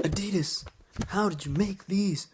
Adidas, how did you make these?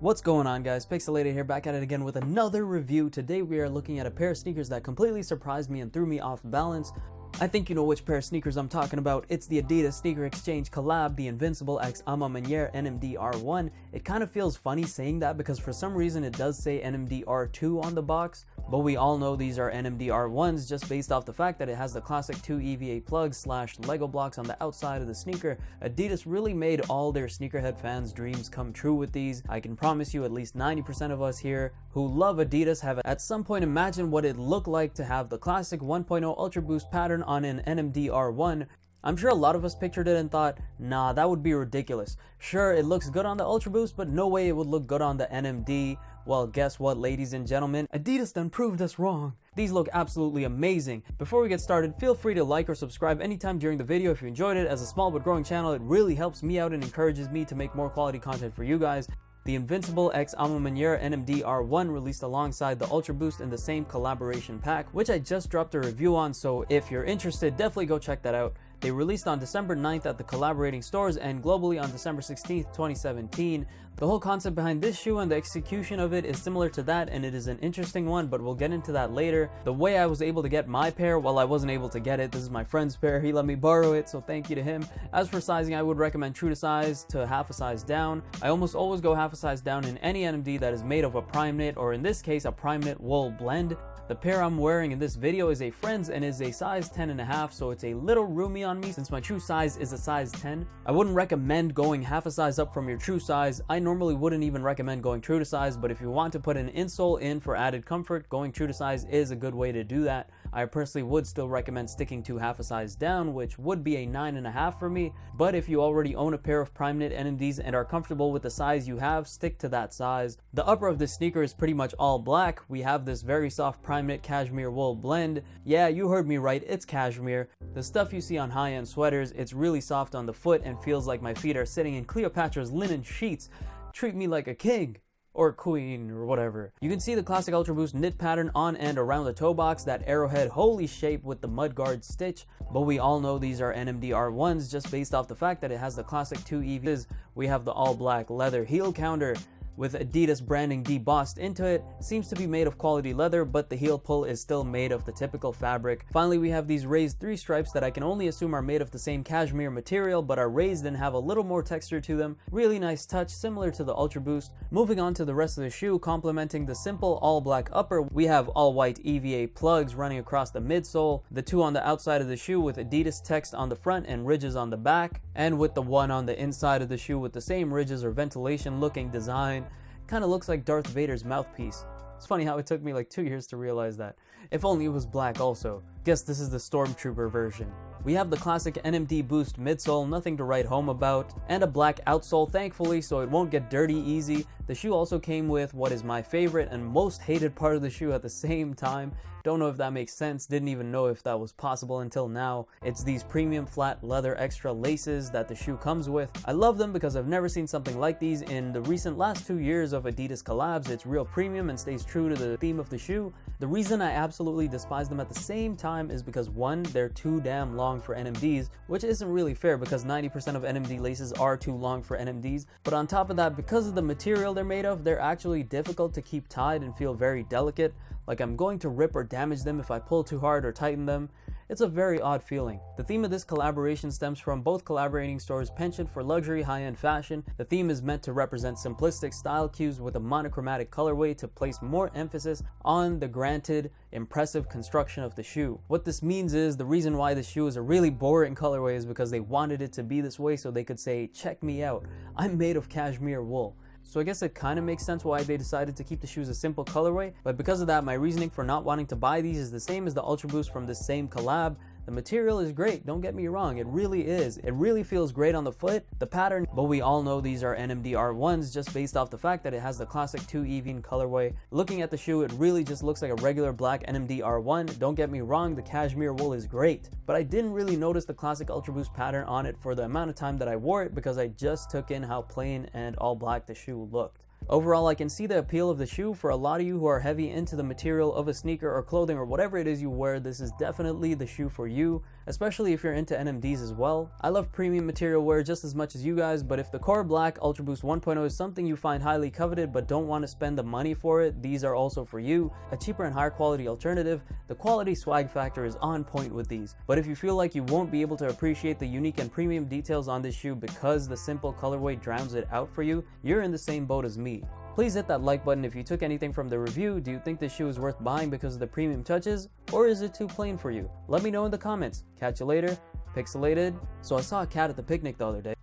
What's going on, guys? Picsoleated here, back at it again with another review. Today we are looking at a pair of sneakers that completely surprised me and threw me off balance. I think you know which pair of sneakers I'm talking about. It's the Adidas Sneaker Exchange collab, the Invincible x Maniere NMD R1. It kind of feels funny saying that because for some reason it does say NMD R2 on the box, but we all know these are NMD R1s just based off the fact that it has the classic 2 EVA plugs / Lego blocks on the outside of the sneaker. Adidas really made all their sneakerhead fans' dreams come true with these. I can promise you at least 90% of us here who love Adidas have at some point imagined what it looked like to have the classic 1.0 Ultra Boost pattern on an NMD R1. I'm sure a lot of us pictured it and thought, nah, that would be ridiculous. Sure, it looks good on the Ultra Boost, but no way it would look good on the NMD. Well, guess what, ladies and gentlemen? Adidas done proved us wrong. These look absolutely amazing. Before we get started, feel free to like or subscribe anytime during the video if you enjoyed it. As a small but growing channel, it really helps me out and encourages me to make more quality content for you guys. The Invincible x Maniere NMD R1 released alongside the Ultra Boost in the same collaboration pack, which I just dropped a review on, so if you're interested, definitely go check that out. They released on December 9th at the collaborating stores and globally on December 16th, 2017. The whole concept behind this shoe and the execution of it is similar to that, and it is an interesting one, but we'll get into that later. The way I was able to get my pair, well, I wasn't able to get it. This is my friend's pair. He let me borrow it, so thank you to him. As for sizing, I would recommend true to size to half a size down. I almost always go half a size down in any NMD that is made of a prime knit, or in this case, a prime knit wool blend. The pair I'm wearing in this video is a friend's and is a size 10.5, so it's a little roomy on me since my true size is a size 10. I wouldn't recommend going half a size up from your true size. I normally wouldn't even recommend going true to size, but if you want to put an insole in for added comfort, going true to size is a good way to do that. I personally would still recommend sticking to half a size down, which would be a 9.5 for me, but if you already own a pair of prime knit NMDs and are comfortable with the size you have, stick to that size. The upper of this sneaker is pretty much all black. We have this very soft prime knit cashmere wool blend. Yeah, you heard me right, it's cashmere. The stuff you see on high-end sweaters, it's really soft on the foot and feels like my feet are sitting in Cleopatra's linen sheets. Treat me like a king. Or queen, or whatever. You can see the classic Ultra Boost knit pattern on and around the toe box, that arrowhead holy shape with the mudguard stitch, but we all know these are NMD R1s just based off the fact that it has the classic 2 EVs. We have the all black leather heel counter with Adidas branding debossed into it. Seems to be made of quality leather, but the heel pull is still made of the typical fabric. Finally, we have these raised 3 stripes that I can only assume are made of the same cashmere material, but are raised and have a little more texture to them. Really nice touch, similar to the Ultra Boost. Moving on to the rest of the shoe, complementing the simple all black upper, we have all white EVA plugs running across the midsole, the 2 on the outside of the shoe with Adidas text on the front and ridges on the back, and with the 1 on the inside of the shoe with the same ridges or ventilation looking design. Kind of looks like Darth Vader's mouthpiece. It's funny how it took me like 2 years to realize that. If only it was black also. Guess this is the Stormtrooper version. We have the classic NMD Boost midsole, nothing to write home about, and a black outsole thankfully, so it won't get dirty easy. The shoe also came with what is my favorite and most hated part of the shoe at the same time. Don't know if that makes sense, didn't even know if that was possible until now. It's these premium flat leather extra laces that the shoe comes with. I love them because I've never seen something like these in the recent last 2 years of Adidas collabs. It's real premium and stays true to the theme of the shoe. The reason I absolutely despise them at the same time is because 1, they're too damn long for NMDs, which isn't really fair because 90% of NMD laces are too long for NMDs, but on top of that, because of the material they're made of, they're actually difficult to keep tied and feel very delicate, like I'm going to rip or damage them if I pull too hard or tighten them. It's a very odd feeling. The theme of this collaboration stems from both collaborating stores' penchant for luxury high-end fashion. The theme is meant to represent simplistic style cues with a monochromatic colorway to place more emphasis on the granted, impressive construction of the shoe. What this means is the reason why the shoe is a really boring colorway is because they wanted it to be this way so they could say, check me out, I'm made of cashmere wool. So I guess it kind of makes sense why they decided to keep the shoes a simple colorway, but because of that, my reasoning for not wanting to buy these is the same as the Ultra Boost from this same collab. The material is great, don't get me wrong, it really is. It really feels great on the foot, the pattern, but we all know these are NMD R1s just based off the fact that it has the classic 2 EV colorway. Looking at the shoe, it really just looks like a regular black NMD R1. Don't get me wrong, the cashmere wool is great, but I didn't really notice the classic Ultra Boost pattern on it for the amount of time that I wore it because I just took in how plain and all black the shoe looked. Overall, I can see the appeal of the shoe. For a lot of you who are heavy into the material of a sneaker or clothing or whatever it is you wear, this is definitely the shoe for you, especially if you're into NMDs as well. I love premium material wear just as much as you guys, but if the Core Black Ultra Boost 1.0 is something you find highly coveted but don't want to spend the money for it, these are also for you. A cheaper and higher quality alternative, the quality swag factor is on point with these. But if you feel like you won't be able to appreciate the unique and premium details on this shoe because the simple colorway drowns it out for you, you're in the same boat as me. Please hit that like button if you took anything from the review. Do you think this shoe is worth buying because of the premium touches, or is it too plain for you? Let me know in the comments. Catch you later. Pixelated. So I saw a cat at the picnic the other day.